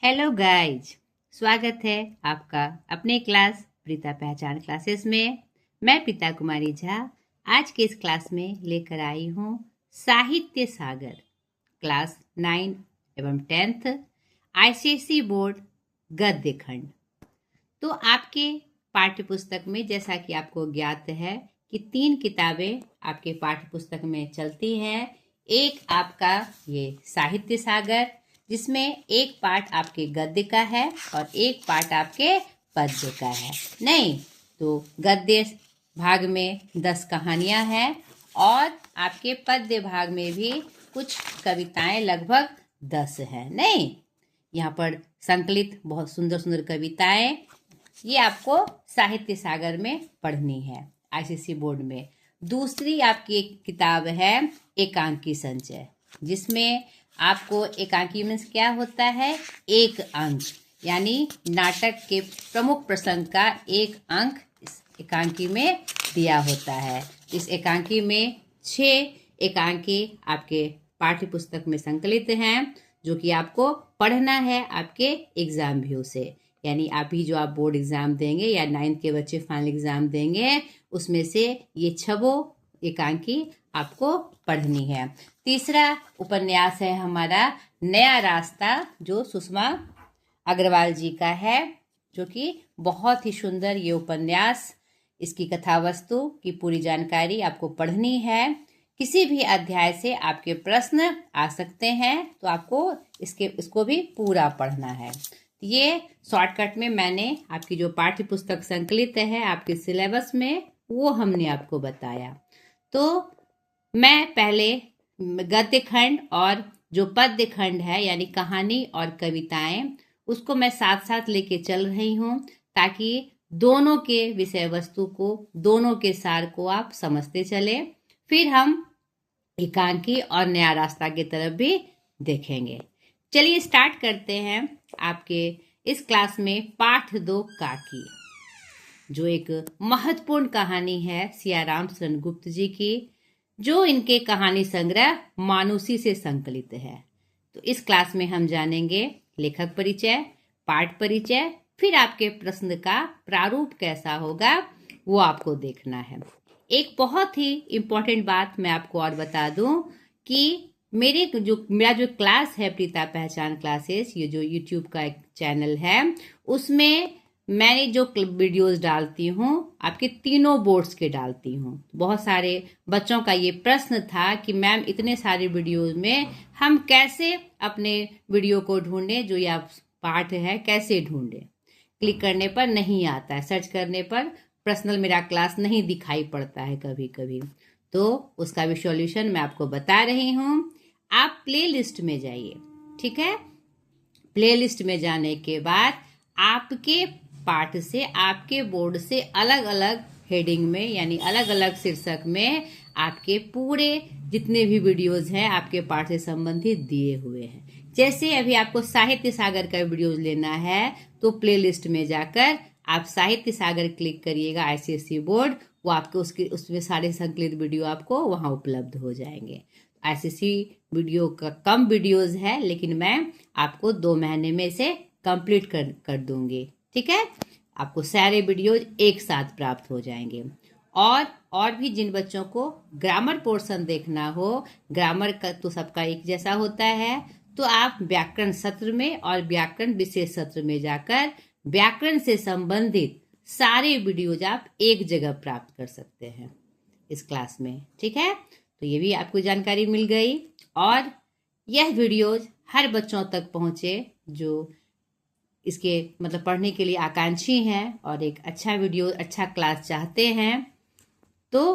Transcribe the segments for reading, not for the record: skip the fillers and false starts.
Hello guys, स्वागत है आपका अपने क्लास प्रीता पहचान क्लासेस में। मैं प्रीता कुमारी झा आज के इस क्लास में लेकर आई हूँ साहित्य सागर क्लास 9 एवं 10th आईसीएसई बोर्ड गद्य खंड। तो आपके पाठ्य पुस्तक में जैसा कि आपको ज्ञात है कि 3 किताबें आपके पाठ्य पुस्तक में चलती हैं। एक आपका ये साहित्य सागर, जिसमें एक पार्ट आपके गद्य का है और एक पार्ट आपके पद्य का है। नहीं तो गद्य भाग में 10 कहानियां हैं और आपके पद्य भाग में भी कुछ कविताएं लगभग 10 हैं। नहीं, यहाँ पर संकलित बहुत सुंदर सुंदर कविताएं ये आपको साहित्य सागर में पढ़नी है आईसीएसई बोर्ड में। दूसरी आपकी एक किताब है एकांकी संचय, जिसमें आपको एकांकी मीन्स क्या होता है, एक अंक, यानी नाटक के प्रमुख प्रसंग का एक अंक इस एकांकी में दिया होता है। इस एकांकी में 6 एकांकी आपके पाठ्य पुस्तक में संकलित हैं, जो कि आपको पढ़ना है आपके एग्जाम व्यू से। यानी अभी जो आप बोर्ड एग्जाम देंगे या 9th के बच्चे फाइनल एग्जाम देंगे, उसमें से ये 6 एकांकी आपको पढ़नी है। तीसरा उपन्यास है हमारा नया रास्ता, जो सुषमा अग्रवाल जी का है, जो कि बहुत ही सुंदर ये उपन्यास, इसकी कथा वस्तु की पूरी जानकारी आपको पढ़नी है। किसी भी अध्याय से आपके प्रश्न आ सकते हैं, तो आपको इसको भी पूरा पढ़ना है। ये शॉर्टकट में मैंने आपकी जो पाठ्य पुस्तक संकलित है आपके सिलेबस में, वो हमने आपको बताया। तो मैं पहले गद्य खंड और जो पद्य खंड है यानी कहानी और कविताएं, उसको मैं साथ साथ लेके चल रही हूँ, ताकि दोनों के विषय वस्तु को, दोनों के सार को आप समझते चले। फिर हम एकांकी और नया रास्ता की तरफ भी देखेंगे। चलिए स्टार्ट करते हैं आपके इस क्लास में पाठ 2 काकी, जो एक महत्वपूर्ण कहानी है सियाराम शरण गुप्त जी की, जो इनके कहानी संग्रह मानुषी से संकलित है। तो इस क्लास में हम जानेंगे लेखक परिचय, पाठ परिचय, फिर आपके प्रश्न का प्रारूप कैसा होगा वो आपको देखना है। एक बहुत ही इम्पोर्टेंट बात मैं आपको और बता दूं कि मेरा जो क्लास है प्रीता पहचान क्लासेस, ये जो यूट्यूब का एक चैनल है, उसमें मैंने जो वीडियोस डालती हूँ आपके तीनों बोर्ड्स के डालती हूँ। बहुत सारे बच्चों का ये प्रश्न था कि मैम इतने सारे वीडियोस में हम कैसे अपने वीडियो को ढूंढें, जो ये पाठ है कैसे ढूंढें। क्लिक करने पर नहीं आता है, सर्च करने पर पर्सनल मेरा क्लास नहीं दिखाई पड़ता है कभी कभी। तो उसका भी सॉल्यूशन मैं आपको बता रही हूँ। आप प्ले लिस्ट में जाइए, ठीक है। प्ले लिस्ट में जाने के बाद आपके पाठ से, आपके बोर्ड से अलग अलग हेडिंग में यानी अलग अलग शीर्षक में आपके पूरे जितने भी वीडियोस हैं आपके पाठ से संबंधित दिए हुए हैं। जैसे अभी आपको साहित्य सागर का वीडियोस लेना है, तो प्ले लिस्ट में जाकर आप साहित्य सागर क्लिक करिएगा आईसीएसई बोर्ड, वो आपको उसमें सारे संकलित वीडियो आपको वहां उपलब्ध हो जाएंगे। आईसीएसई वीडियो का कम वीडियोस है, लेकिन मैं आपको 2 महीने में इसे कंप्लीट कर दूंगी, ठीक है। आपको सारे वीडियोज एक साथ प्राप्त हो जाएंगे। और भी जिन बच्चों को ग्रामर पोर्शन देखना हो, ग्रामर का तो सबका एक जैसा होता है, तो आप व्याकरण सत्र में और व्याकरण विशेष सत्र में जाकर व्याकरण से संबंधित सारे वीडियोज आप एक जगह प्राप्त कर सकते हैं इस क्लास में, ठीक है। तो ये भी आपको जानकारी मिल गई, और यह वीडियोज हर बच्चों तक पहुंचे जो इसके मतलब पढ़ने के लिए आकांक्षी हैं और एक अच्छा वीडियो, अच्छा क्लास चाहते हैं। तो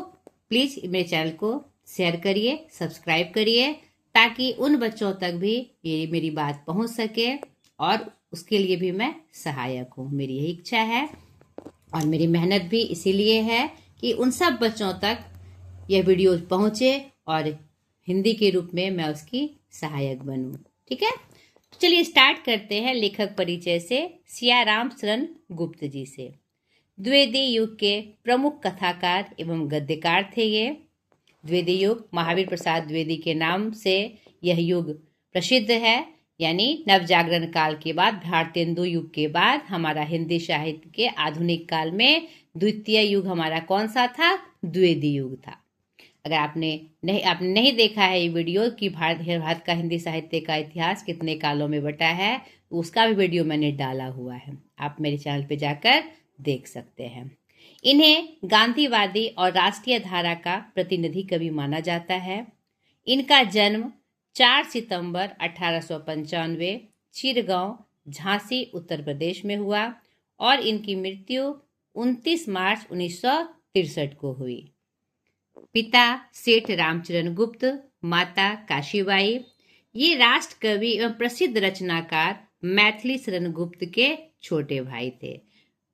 प्लीज़ मेरे चैनल को शेयर करिए, सब्सक्राइब करिए, ताकि उन बच्चों तक भी ये मेरी बात पहुंच सके, और उसके लिए भी मैं सहायक हूँ। मेरी यही इच्छा है और मेरी मेहनत भी इसीलिए है कि उन सब बच्चों तक यह वीडियो पहुंचे और हिंदी के रूप में मैं उसकी सहायक बनूं, ठीक है। चलिए स्टार्ट करते हैं लेखक परिचय से सियाराम शरण गुप्त जी से। द्विवेदी युग के प्रमुख कथाकार एवं गद्यकार थे ये। द्विवेदी युग महावीर प्रसाद द्विवेदी के नाम से यह युग प्रसिद्ध है। यानी नवजागरण काल के बाद, भारतेंदु युग के बाद हमारा हिंदी साहित्य के आधुनिक काल में द्वितीय युग हमारा कौन सा था? द्विवेदी युग था। अगर आपने नहीं देखा है ये वीडियो कि भारत का हिंदी साहित्य का इतिहास कितने कालों में बटा है, तो उसका भी वीडियो मैंने डाला हुआ है, आप मेरे चैनल पे जाकर देख सकते हैं। इन्हें गांधीवादी और राष्ट्रीय धारा का प्रतिनिधि कवि माना जाता है। इनका जन्म 4 सितंबर 1895 चिरगांव, झांसी, उत्तर प्रदेश में हुआ और इनकी मृत्यु 29 मार्च 1963 को हुई। पिता सेठ रामचरण गुप्त, माता काशीबाई। ये राष्ट्र कवि एवं प्रसिद्ध रचनाकार मैथिली शरण गुप्त के छोटे भाई थे।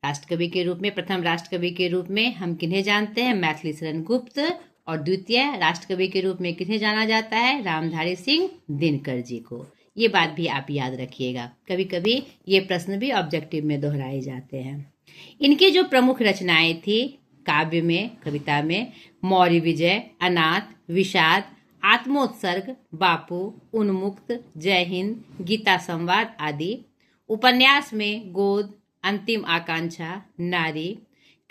राष्ट्रकवि के रूप में, प्रथम राष्ट्रकवि के रूप में हम किन्हें जानते हैं? मैथिली शरण गुप्त। और द्वितीय राष्ट्रकवि के रूप में किन्हें जाना जाता है? रामधारी सिंह दिनकर जी को। ये बात भी आप याद रखिएगा, कभी कभी ये प्रश्न भी ऑब्जेक्टिव में दोहराए जाते हैं। इनकी जो प्रमुख रचनाएं थी काव्य में, कविता में, मौर्य विजय, अनाथ, विषाद, आत्मोत्सर्ग, बापू, उन्मुक्त, जय हिंद, गीता संवाद आदि। उपन्यास में गोद, अंतिम आकांक्षा, नारी।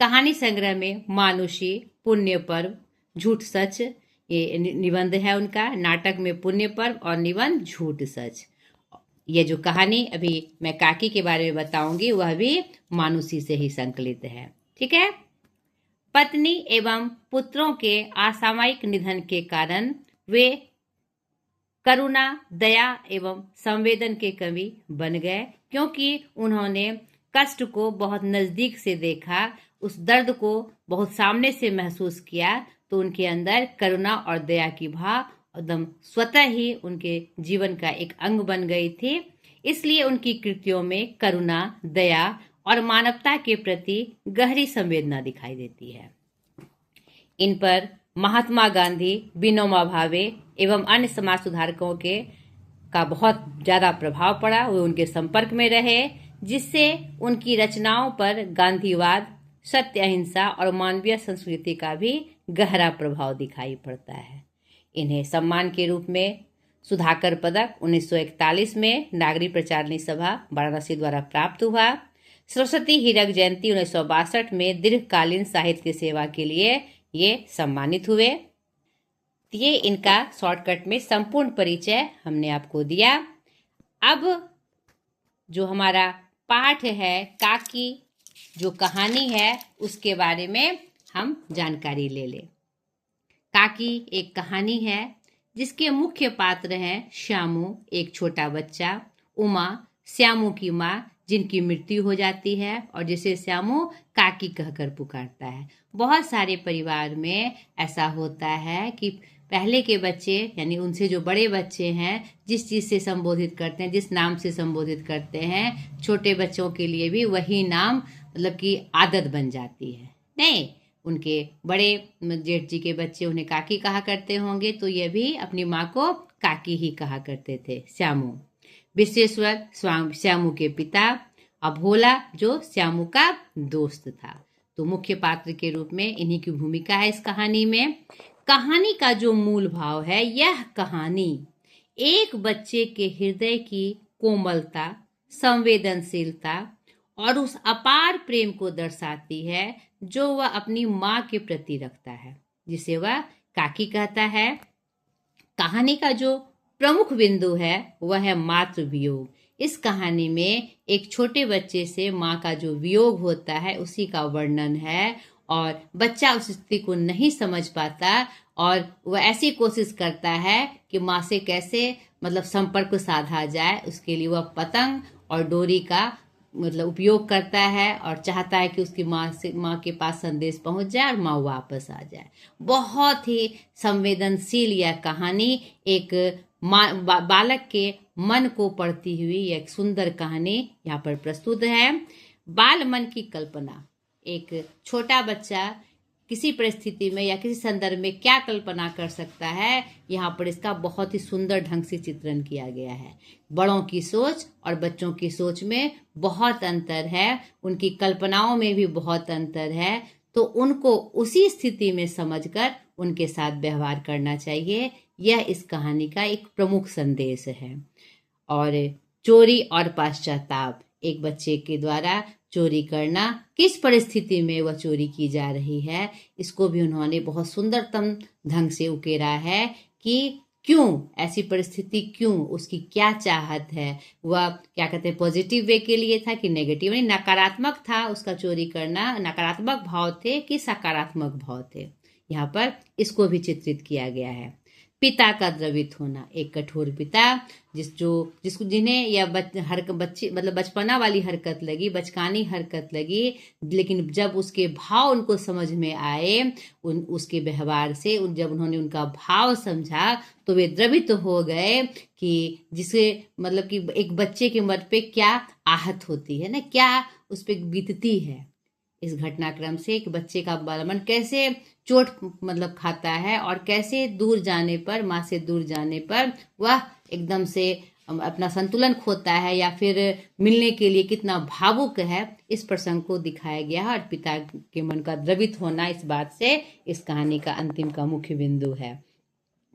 कहानी संग्रह में मानुषी, पुण्य पर्व, झूठ सच, ये निबंध है उनका। नाटक में पुण्य पर्व और निबंध झूठ सच। ये जो कहानी अभी मैं काकी के बारे में बताऊंगी वह भी मानुषी से ही संकलित है। ठीक है। पत्नी एवं पुत्रों के असामयिक निधन के कारण वे करुणा, दया एवं संवेदन के कवि बन गए, क्योंकि उन्होंने कष्ट को बहुत नजदीक से देखा, उस दर्द को बहुत सामने से महसूस किया, तो उनके अंदर करुणा और दया की भाव एकदम स्वतः ही उनके जीवन का एक अंग बन गई थी। इसलिए उनकी कृतियों में करुणा, दया और मानवता के प्रति गहरी संवेदना दिखाई देती है। इन पर महात्मा गांधी, विनोबा भावे एवं अन्य समाज सुधारकों का बहुत ज़्यादा प्रभाव पड़ा। वे उनके संपर्क में रहे, जिससे उनकी रचनाओं पर गांधीवाद, सत्य, अहिंसा और मानवीय संस्कृति का भी गहरा प्रभाव दिखाई पड़ता है। इन्हें सम्मान के रूप में सुधाकर पदक 1941 में नागरिक प्रचारणी सभा वाराणसी द्वारा प्राप्त हुआ। सरस्वती हीरक जयंती 1962 में दीर्घकालीन साहित्य सेवा के लिए ये सम्मानित हुए। ये इनका शॉर्टकट में संपूर्ण परिचय हमने आपको दिया। अब जो हमारा पाठ है, काकी जो कहानी है, उसके बारे में हम जानकारी ले लें। काकी एक कहानी है जिसके मुख्य पात्र हैं श्यामू, एक छोटा बच्चा, उमा, श्यामू की माँ जिनकी मृत्यु हो जाती है और जिसे श्यामू काकी कहकर पुकारता है। बहुत सारे परिवार में ऐसा होता है कि पहले के बच्चे, यानी उनसे जो बड़े बच्चे हैं, जिस चीज़ से संबोधित करते हैं, जिस नाम से संबोधित करते हैं, छोटे बच्चों के लिए भी वही नाम मतलब कि आदत बन जाती है। नहीं, उनके बड़े जेठ जी के बच्चे उन्हें काकी कहा करते होंगे, तो ये भी अपनी माँ को काकी ही कहा करते थे। श्यामू, विश्वेश्वर श्यामू के पिता, और भोला जो श्यामू का दोस्त था। तो मुख्य पात्र के रूप में इन्हीं की भूमिका है इस कहानी में। कहानी का जो मूल भाव है, यह कहानी एक बच्चे के हृदय की कोमलता, संवेदनशीलता और उस अपार प्रेम को दर्शाती है जो वह अपनी माँ के प्रति रखता है, जिसे वह काकी कहता है। कहानी का जो प्रमुख बिंदु है वह है मातृ वियोग। इस कहानी में एक छोटे बच्चे से माँ का जो वियोग होता है उसी का वर्णन है, और बच्चा उस स्थिति को नहीं समझ पाता और वह ऐसी कोशिश करता है कि माँ से कैसे मतलब संपर्क साधा जाए। उसके लिए वह पतंग और डोरी का मतलब उपयोग करता है और चाहता है कि उसकी माँ के पास संदेश पहुंच जाए और माँ वापस आ जाए। बहुत ही संवेदनशील यह कहानी एक बालक के मन को पढ़ती हुई एक सुंदर कहानी यहाँ पर प्रस्तुत है। बाल मन की कल्पना, एक छोटा बच्चा किसी परिस्थिति में या किसी संदर्भ में क्या कल्पना कर सकता है, यहाँ पर इसका बहुत ही सुंदर ढंग से चित्रण किया गया है। बड़ों की सोच और बच्चों की सोच में बहुत अंतर है, उनकी कल्पनाओं में भी बहुत अंतर है, तो उनको उसी स्थिति में समझकर उनके साथ व्यवहार करना चाहिए। यह इस कहानी का एक प्रमुख संदेश है। और चोरी और पश्चाताप, एक बच्चे के द्वारा चोरी करना, किस परिस्थिति में वह चोरी की जा रही है, इसको भी उन्होंने बहुत सुंदरतम ढंग से उकेरा है कि क्यों ऐसी परिस्थिति, क्यों, उसकी क्या चाहत है, वह क्या कहते हैं पॉजिटिव वे के लिए था कि नेगेटिव, यानी नकारात्मक था उसका चोरी करना, नकारात्मक भाव थे कि सकारात्मक भाव थे। यहाँ पर इसको भी चित्रित किया गया है। पिता का द्रवित होना, एक कठोर पिता जिसको जिन्हें यह बच्चे मतलब बचपना वाली हरकत लगी, बचकानी हरकत लगी, लेकिन जब उसके भाव उनको समझ में आए, उसके व्यवहार से जब उन्होंने उनका भाव समझा तो वे द्रवित हो गए कि जिसे मतलब कि एक बच्चे के मन पे क्या आहत होती है ना, क्या उस पर बीतती है। इस घटनाक्रम से एक बच्चे का बालमन कैसे चोट मतलब खाता है और कैसे दूर जाने पर, माँ से दूर जाने पर वह एकदम से अपना संतुलन खोता है या फिर मिलने के लिए कितना भावुक है, इस प्रसंग को दिखाया गया है। और पिता के मन का द्रवित होना इस बात से इस कहानी का अंतिम का मुख्य बिंदु है।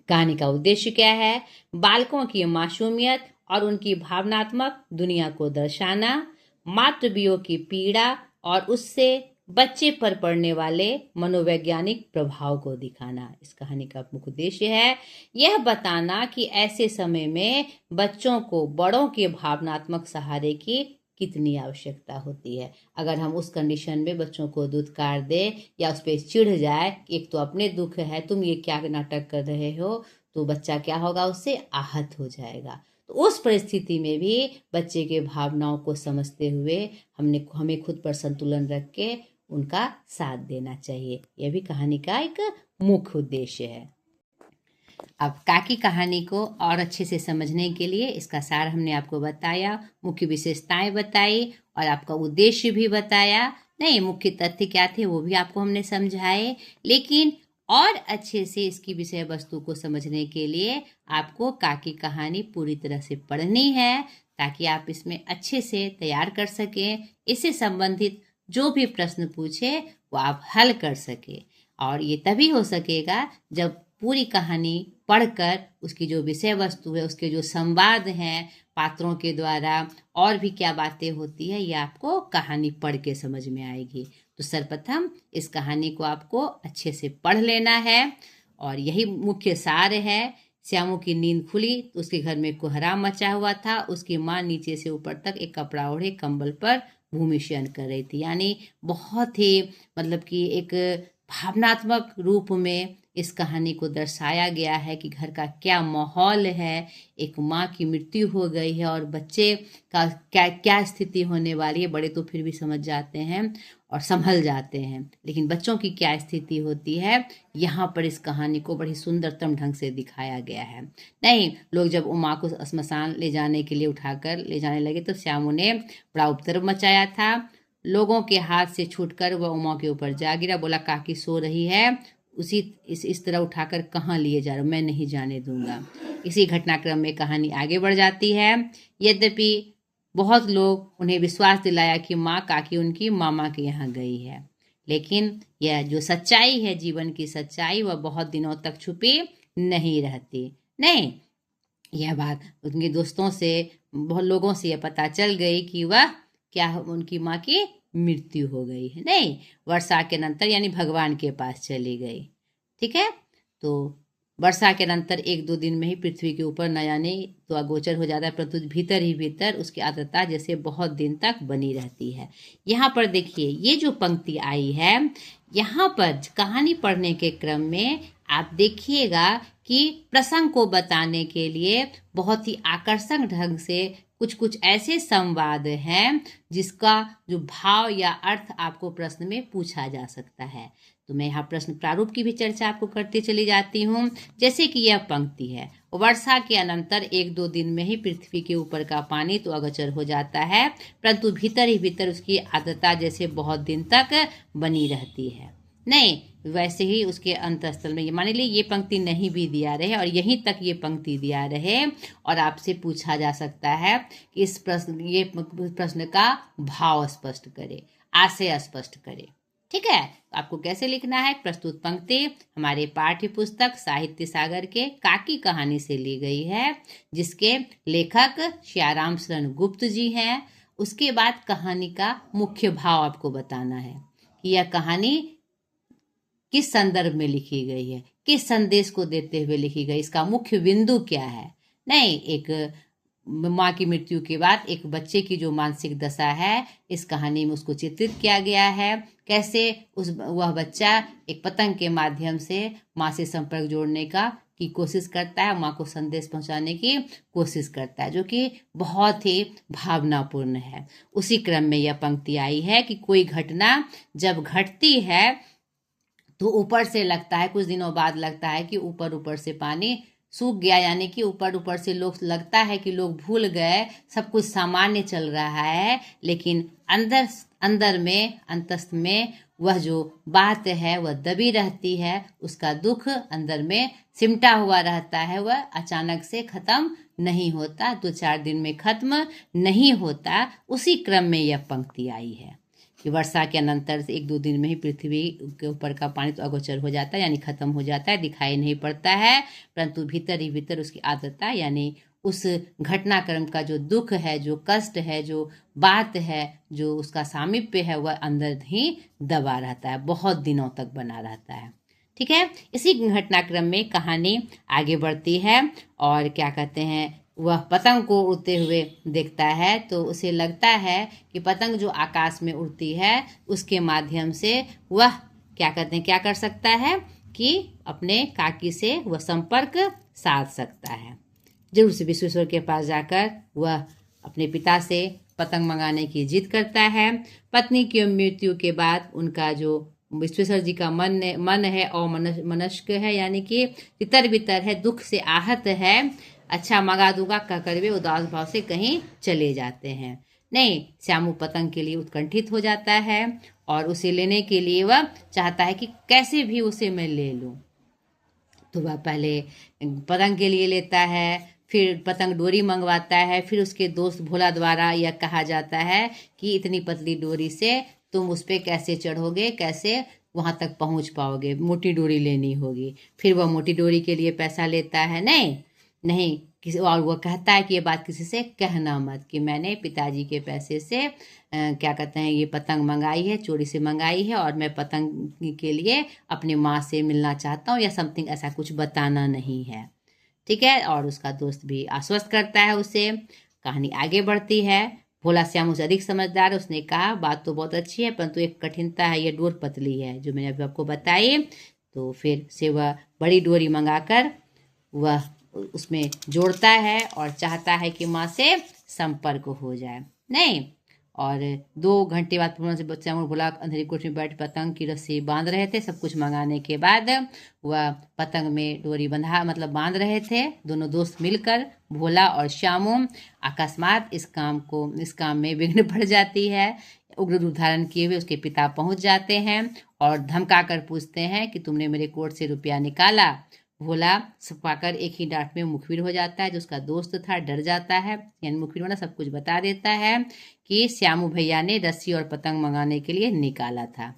कहानी का उद्देश्य क्या है? बालकों की मासूमियत और उनकी भावनात्मक दुनिया को दर्शाना, मातृवियोग की पीड़ा और उससे बच्चे पर पड़ने वाले मनोवैज्ञानिक प्रभाव को दिखाना इस कहानी का मुख्य उद्देश्य है। यह बताना कि ऐसे समय में बच्चों को बड़ों के भावनात्मक सहारे की कितनी आवश्यकता होती है। अगर हम उस कंडीशन में बच्चों को दुत्कार दे या उस पर चिढ़ जाए, एक तो अपने दुख है, तुम ये क्या नाटक कर रहे हो, तो बच्चा क्या होगा, उससे आहत हो जाएगा। तो उस परिस्थिति में भी बच्चे के भावनाओं को समझते हुए हमें खुद पर संतुलन रख के उनका साथ देना चाहिए। यह भी कहानी का एक मुख्य उद्देश्य है। अब काकी कहानी को और अच्छे से समझने के लिए इसका सार हमने आपको बताया, मुख्य विशेषताएं बताई और आपका उद्देश्य भी बताया। नहीं, मुख्य तथ्य क्या थे वो भी आपको हमने समझाए, लेकिन और अच्छे से इसकी विषय वस्तु को समझने के लिए आपको काकी कहानी पूरी तरह से पढ़नी है, ताकि आप इसमें अच्छे से तैयार कर सकें। इससे संबंधित जो भी प्रश्न पूछे वो आप हल कर सके। और ये तभी हो सकेगा जब पूरी कहानी पढ़कर उसकी जो विषय वस्तु है, उसके जो संवाद हैं पात्रों के द्वारा और भी क्या बातें होती है, ये आपको कहानी पढ़ के समझ में आएगी। तो सर्वप्रथम इस कहानी को आपको अच्छे से पढ़ लेना है और यही मुख्य सार है। श्यामू की नींद खुली तो उसके घर में कोहराम मचा हुआ था। उसकी माँ नीचे से ऊपर तक एक कपड़ा ओढ़े कंबल पर भूमि शयन कर रही थी। यानी बहुत ही मतलब कि एक भावनात्मक रूप में इस कहानी को दर्शाया गया है कि घर का क्या माहौल है। एक माँ की मृत्यु हो गई है और बच्चे का क्या क्या स्थिति होने वाली है। बड़े तो फिर भी समझ जाते हैं और संभल जाते हैं, लेकिन बच्चों की क्या स्थिति होती है, यहाँ पर इस कहानी को बड़ी सुंदरतम ढंग से दिखाया गया है। नहीं, लोग जब उमा को श्मशान ले जाने के लिए उठाकर ले जाने लगे तो श्यामू ने बड़ा उपद्रव मचाया था। लोगों के हाथ से छूटकर वह उमा के ऊपर जा गिरा, बोला काकी सो रही है, उसी इस तरह उठाकर कहाँ लिए जा रहे हो, मैं नहीं जाने दूंगा। इसी घटनाक्रम में कहानी आगे बढ़ जाती है। यद्यपि बहुत लोग उन्हें विश्वास दिलाया कि माँ काकी उनकी मामा के यहाँ गई है, लेकिन यह जो सच्चाई है, जीवन की सच्चाई, वह बहुत दिनों तक छुपी नहीं रहती। नहीं, यह बात उनके दोस्तों से, बहुत लोगों से यह पता चल गई कि वह क्या उनकी माँ की मृत्यु हो गई है। नहीं, वर्षा के नंतर यानी भगवान के पास चली गई। ठीक है, तो वर्षा के नंतर 1-2 दिन में ही पृथ्वी के ऊपर न जाने तो अगोचर हो जाता है, परंतु भीतर ही भीतर उसकी आर्द्रता जैसे बहुत दिन तक बनी रहती है। यहाँ पर देखिए, ये जो पंक्ति आई है, यहाँ पर कहानी पढ़ने के क्रम में आप देखिएगा कि प्रसंग को बताने के लिए बहुत ही आकर्षक ढंग से कुछ कुछ ऐसे संवाद हैं जिसका जो भाव या अर्थ आपको प्रश्न में पूछा जा सकता है। तो मैं यहाँ प्रश्न प्रारूप की भी चर्चा आपको करते चली जाती हूँ। जैसे कि यह पंक्ति है, वर्षा के अनंतर 1-2 दिन में ही पृथ्वी के ऊपर का पानी तो अगोचर हो जाता है, परंतु भीतर ही भीतर उसकी आर्द्रता जैसे बहुत दिन तक बनी रहती है। नहीं, वैसे ही उसके अंतःस्थल में, ये मान लीजिए ये पंक्ति नहीं भी दिया रहे और यहीं तक ये पंक्ति दिया रहे और आपसे पूछा जा सकता है कि ये प्रश्न का भाव स्पष्ट करे, आशय स्पष्ट करे। ठीक है, आपको कैसे लिखना है? प्रस्तुत पंक्ति हमारे पाठ्य पुस्तक साहित्य सागर के काकी कहानी से ली गई है, जिसके लेखक श्याराम शरण गुप्त जी हैं। उसके बाद कहानी का मुख्य भाव आपको बताना है कि यह कहानी किस संदर्भ में लिखी गई है, किस संदेश को देते हुए लिखी गई, इसका मुख्य बिंदु क्या है। नहीं, एक माँ की मृत्यु के बाद एक बच्चे की जो मानसिक दशा है, इस कहानी में उसको चित्रित किया गया है। कैसे वह बच्चा एक पतंग के माध्यम से माँ से संपर्क जोड़ने की कोशिश करता है, माँ को संदेश पहुंचाने की कोशिश करता है, जो कि बहुत ही भावनापूर्ण है। उसी क्रम में यह पंक्ति आई है कि कोई घटना जब घटती है तो ऊपर से लगता है, कुछ दिनों बाद लगता है कि ऊपर ऊपर से पानी सूख गया, यानी कि ऊपर ऊपर से लोग लगता है कि लोग भूल गए, सब कुछ सामान्य चल रहा है, लेकिन अंदर अंदर में अंतस्थ में वह जो बात है वह दबी रहती है, उसका दुख अंदर में सिमटा हुआ रहता है, वह अचानक से खत्म नहीं होता, 2-4 दिन में खत्म नहीं होता। उसी क्रम में यह पंक्ति आई है कि वर्षा के अनंतर से 1-2 दिन में ही पृथ्वी के ऊपर का पानी तो अगोचर हो जाता है, यानी खत्म हो जाता है, दिखाई नहीं पड़ता है, परंतु भीतर ही भीतर उसकी आर्द्रता यानी उस घटनाक्रम का जो दुख है, जो कष्ट है, जो बात है, जो उसका सामीप्य है, वह अंदर ही दबा रहता है, बहुत दिनों तक बना रहता है। ठीक है, इसी घटनाक्रम में कहानी आगे बढ़ती है और क्या कहते हैं, वह पतंग को उड़ते हुए देखता है तो उसे लगता है कि पतंग जो आकाश में उड़ती है उसके माध्यम से वह क्या कहते हैं, क्या कर सकता है कि अपने काकी से वह संपर्क साध सकता है। जरूर से विश्वेश्वर के पास जाकर वह अपने पिता से पतंग मंगाने की जिद करता है। पत्नी की मृत्यु के बाद उनका जो विश्वेश्वर जी का मन है और मनस्क है, यानी कि तितर बितर है, दुख से आहत है, अच्छा मंगा दूंगा कहकर वे उदास भाव से कहीं चले जाते हैं। नहीं, श्यामू पतंग के लिए उत्कंठित हो जाता है और उसे लेने के लिए वह चाहता है कि कैसे भी उसे मैं ले लूं। तो वह पहले पतंग के लिए लेता है, फिर पतंग डोरी मंगवाता है, फिर उसके दोस्त भोला द्वारा यह कहा जाता है कि इतनी पतली डोरी से तुम उस पर कैसे चढ़ोगे, कैसे वहाँ तक पहुँच पाओगे, मोटी डोरी लेनी होगी। फिर वह मोटी डोरी के लिए पैसा लेता है। नहीं किसी, और वो कहता है कि ये बात किसी से कहना मत कि मैंने पिताजी के पैसे से क्या कहते हैं ये पतंग मंगाई है, चोरी से मंगाई है, और मैं पतंग के लिए अपनी माँ से मिलना चाहता हूँ या समथिंग, ऐसा कुछ बताना नहीं है। ठीक है, और उसका दोस्त भी आश्वस्त करता है उसे। कहानी आगे बढ़ती है। भोला श्याम उसे अधिक समझदार है, उसने कहा बात तो बहुत अच्छी है परंतु एक कठिनता है, ये डोर पतली है जो मैंने अभी आपको बताई। तो फिर से वह बड़ी डोरी मंगाकर वह उसमें जोड़ता है और चाहता है कि माँ से संपर्क हो जाए। नहीं, और 2 घंटे बाद पूर्ण से बच्चा भोला अंधेरी कोठ में बैठ पतंग की रस्सी बांध रहे थे। सब कुछ मंगाने के बाद वह पतंग में डोरी बांध रहे थे, दोनों दोस्त मिलकर, भोला और श्यामू। अकस्मात इस काम में विघ्न पड़ जाती है। उग्र रूप धारण किए हुए उसके पिता पहुंच जाते हैं और धमका कर पूछते हैं कि तुमने मेरे कोट से रुपया निकाला। भोला पाकर एक ही डांट में मुखबिर हो जाता है, जो उसका दोस्त था डर जाता है, यानी मुखबिर वाला सब कुछ बता देता है कि श्यामू भैया ने रस्सी और पतंग मंगाने के लिए निकाला था।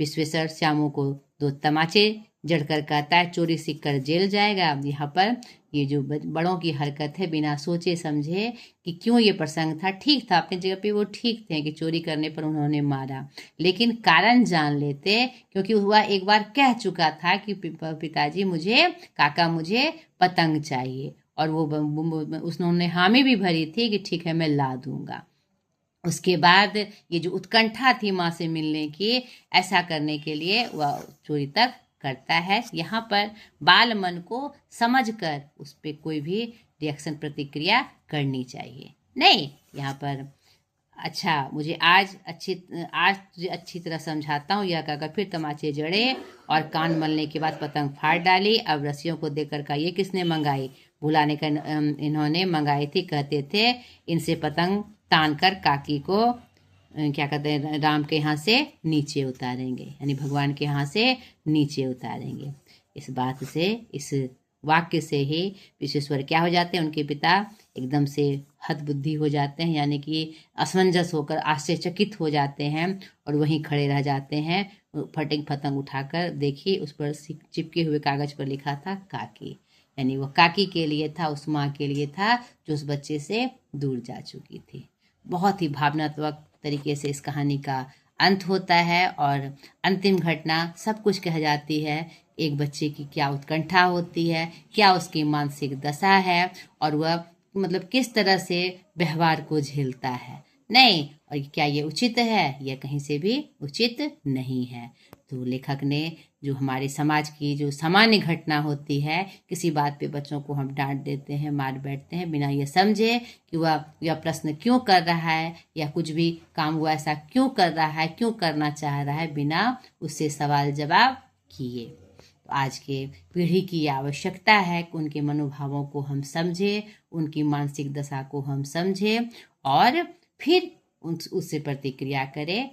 विश्वेश्वर श्यामू को 2 तमाचे जड़कर कहता है चोरी सीख कर जेल जाएगा। यहाँ पर ये जो बड़ों की हरकत है, बिना सोचे समझे कि क्यों ये प्रसंग था, ठीक था अपनी जगह पे, वो ठीक थे कि चोरी करने पर उन्होंने मारा, लेकिन कारण जान लेते, क्योंकि वह एक बार कह चुका था कि पिताजी काका मुझे पतंग चाहिए, और वो उन्होंने हामी भी भरी थी कि ठीक है मैं ला दूंगा। उसके बाद ये जो उत्कंठा थी माँ से मिलने की, ऐसा करने के लिए वह चोरी तक करता है। यहाँ पर बाल मन को समझकर उस पर कोई भी रिएक्शन प्रतिक्रिया करनी चाहिए। नहीं, यहाँ पर अच्छा मुझे आज अच्छी तरह समझाता हूँ। यह कहकर फिर तमाचे जड़े और कान मलने के बाद पतंग फाड़ डाली। अब रस्सियों को देकर का ये किसने मंगाई? भुलाने का इन्होंने मंगाई थी, कहते थे इनसे पतंग तान कर काकी को क्या कहते हैं राम के यहाँ से नीचे उतारेंगे, यानी भगवान के यहाँ से नीचे उतारेंगे। इस बात से, इस वाक्य से ही विश्वेश्वर क्या हो जाते हैं, उनके पिता एकदम से हत बुद्धि हो जाते हैं, यानी कि असमंजस होकर आश्चर्यचकित हो जाते हैं और वहीं खड़े रह जाते हैं। फटिंग पतंग उठाकर देखी, उस पर चिपके हुए कागज पर लिखा था काकी, यानी वो काकी के लिए था, उस माँ के लिए था जो उस बच्चे से दूर जा चुकी थी। बहुत ही भावनात्मक तरीके से इस कहानी का अंत होता है और अंतिम घटना सब कुछ कह जाती है। एक बच्चे की क्या उत्कंठा होती है, क्या उसकी मानसिक दशा है और वह मतलब किस तरह से व्यवहार को झेलता है। नहीं, और क्या ये उचित है? यह कहीं से भी उचित नहीं है। तो लेखक ने जो हमारे समाज की जो सामान्य घटना होती है, किसी बात पे बच्चों को हम डांट देते हैं, मार बैठते हैं बिना ये समझे कि वह यह प्रश्न क्यों कर रहा है या कुछ भी काम वो ऐसा क्यों कर रहा है, क्यों करना चाह रहा है, बिना उससे सवाल जवाब किए। तो आज के पीढ़ी की आवश्यकता है कि उनके मनोभावों को हम समझें, उनकी मानसिक दशा को हम समझें और फिर उससे प्रतिक्रिया करें।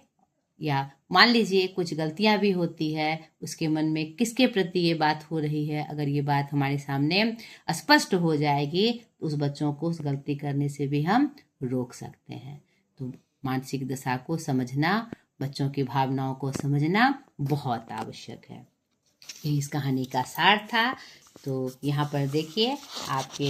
या मान लीजिए कुछ गलतियां भी होती है, उसके मन में किसके प्रति ये बात हो रही है, अगर ये बात हमारे सामने स्पष्ट हो जाएगी तो उस बच्चों को उस गलती करने से भी हम रोक सकते हैं। तो मानसिक दशा को समझना, बच्चों की भावनाओं को समझना बहुत आवश्यक है। ये इस कहानी का सार था। तो यहाँ पर देखिए आपके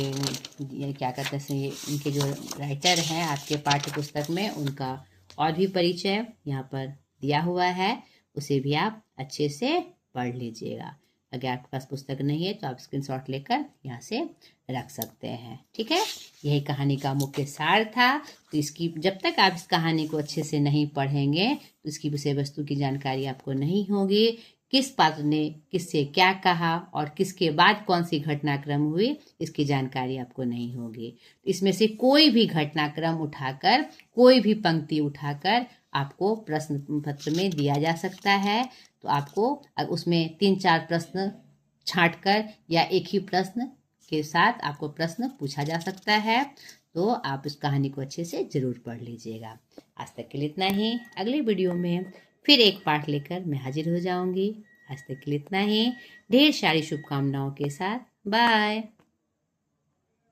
ये क्या कहते हैं, ये इनके जो राइटर हैं आपके पाठ्य पुस्तक में, उनका और भी परिचय यहाँ पर दिया हुआ है, उसे भी आप अच्छे से पढ़ लीजिएगा। अगर आपके पास पुस्तक नहीं है तो आप स्क्रीनशॉट लेकर यहाँ से रख सकते हैं। ठीक है, यही कहानी का मुख्य सार था। तो इसकी जब तक आप इस कहानी को अच्छे से नहीं पढ़ेंगे तो इसकी विषय वस्तु की जानकारी आपको नहीं होगी, किस पात्र ने किससे क्या कहा और किसके बाद कौन सी घटनाक्रम हुई, इसकी जानकारी आपको नहीं होगी। इसमें से कोई भी घटनाक्रम उठाकर, कोई भी पंक्ति उठाकर आपको प्रश्न पत्र में दिया जा सकता है। तो आपको उसमें 3-4 प्रश्न छांटकर या एक ही प्रश्न के साथ आपको प्रश्न पूछा जा सकता है। तो आप इस कहानी को अच्छे से जरूर पढ़ लीजिएगा। आज तक के लिए इतना ही। अगले वीडियो में फिर एक पाठ लेकर मैं हाजिर हो जाऊंगी। आज तक के लिए इतना ही। ढेर सारी शुभकामनाओं के साथ, बाय।